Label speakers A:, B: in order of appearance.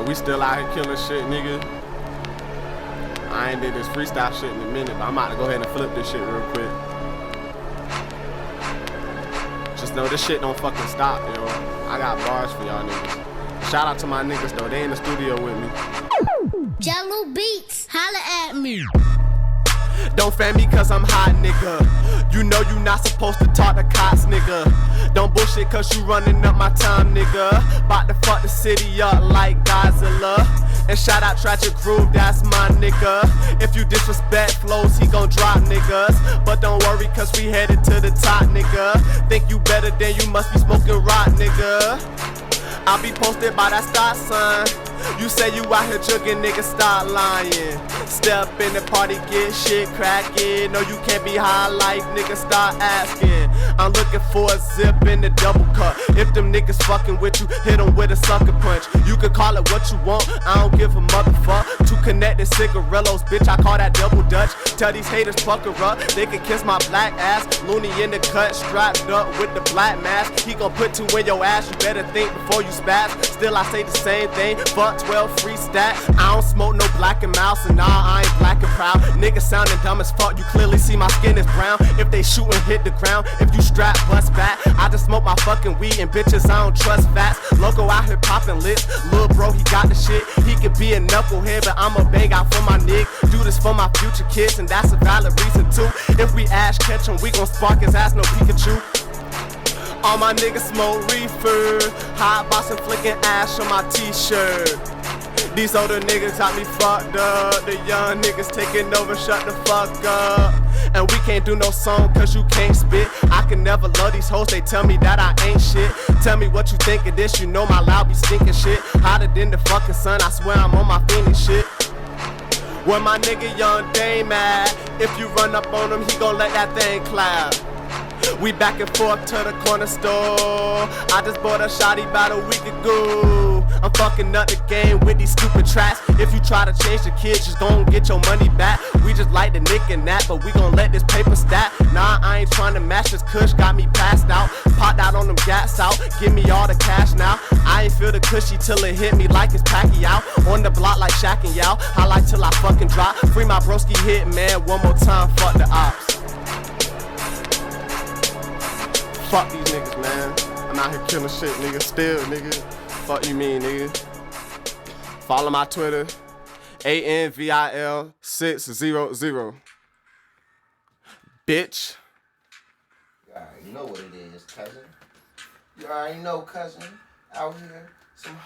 A: Yo, we still out here killing shit, nigga. I ain't did this freestyle shit in a minute, but I'm about to go ahead and flip this shit real quick. Just know this shit don't fucking stop, yo. I got bars for y'all niggas. Shout out to my niggas though, they in the studio with me.
B: Jello Beats, holla at me.
A: Don't fan me cause I'm hot, nigga. You know you not supposed to talk to cops, nigga. Don't bullshit cause you running up my time, nigga. Bout to fuck the city up like Godzilla. And shout out Tragic Groove, that's my nigga. If you disrespect flows, he gon' drop niggas. But don't worry cause we headed to the top, nigga. Think you better than you must be smoking rock, nigga. I'll be posted by that stop sign. You say you out here jugging, nigga, stop lying. Step in the party, get shit crackin'. No, you can't be high life, nigga, stop asking. I'm looking for a zip in the double cup. If them niggas fucking with you, hit them with a sucker punch. You can call it what you want, I don't give a motherfucker. Two connected cigarillos, bitch, I call that double dutch. Tell these haters pucker up, they can kiss my black ass. Looney in the cut, strapped up with the black mask. He gon' put two in your ass, you better think before you spaz. Still I say the same thing, fuck 12 free stat. I don't smoke no black and mouse, and nah, I ain't black and proud. Niggas sounding dumb as fuck, you clearly see my skin is brown. If they shoot and hit the ground, if you strap, bust back. I just smoke my fucking weed and bitches, I don't trust facts. Loco out here popping lips, lil' bro, he got the shit. He could be a knucklehead, but I'ma bang out for my nig. Do this for my future kids, and that's a valid reason too. If we ash catch him, we gon' spark his ass, no Pikachu. All my niggas smoke reefer, hot boss and flicking ash on my t-shirt. These older niggas got me fucked up. The young niggas taking over, shut the fuck up. And we can't do no song cause you can't spit. I can never love these hoes, they tell me that I ain't shit. Tell me what you think of this, you know my loud be stinking shit. Hotter than the fucking sun, I swear I'm on my fiending shit. Where my nigga Young Dame at? If you run up on him, he gon' let that thing clap. We back and forth to the corner store. I just bought a shotty about a week ago. I'm fucking up the game with these stupid tracks. If you try to change the kids, just gon' get your money back. We just like the nick and that, but we gon' let this paper stack. Nah, I ain't trying to match this kush, got me passed out. Popped out on them gats out, give me all the cash now. I ain't feel the cushy till it hit me like it's Pacquiao. On the block like Shaq and Yao, highlight till I fucking drop. Free my broski hit, man, one more time, fuck the ops. Fuck these niggas, man. I'm out here killing shit, nigga. Still, nigga. Fuck you mean, nigga. Follow my Twitter, ANVIL600. Bitch.
C: You already know what it is, cousin. You already know, cousin. Out here, some